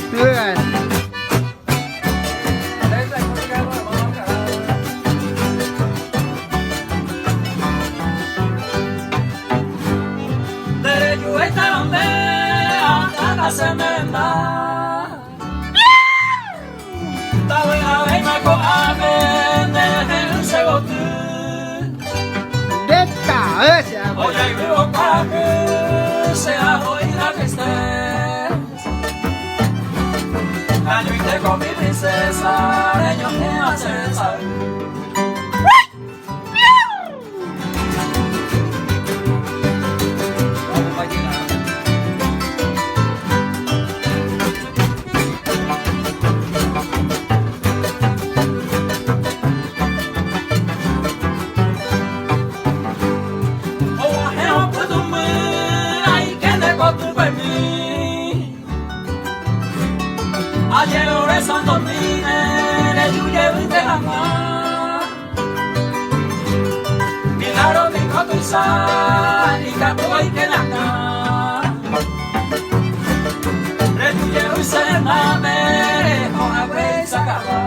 เพื่อน se me da. Tawe awe mako ame ne se gotu. เด็ดตาเอ้ยเสีย Hoy hay vivo para que sea hoy la que estés. Cañuite con mi princesa, ellos me hacen saber. Ayer ore santo mine le yuye vinte hama Milagro mi koto isa ni kapo ike naka Le yuye use mame hona we sakaba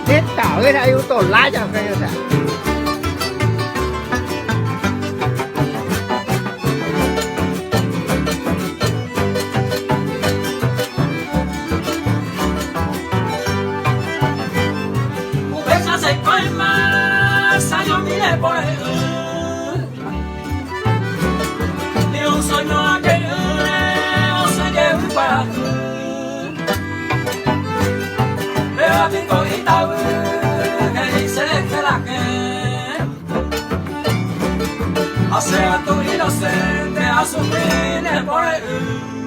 เด็ดตาเอ้ยอายุต้นร้ายจังเลยจ้ะ se colma, salió mire por él. Y un sueño que o se lleva para Veo a mi cojita, que dice que la que hace a tu inocente a sufrir por él.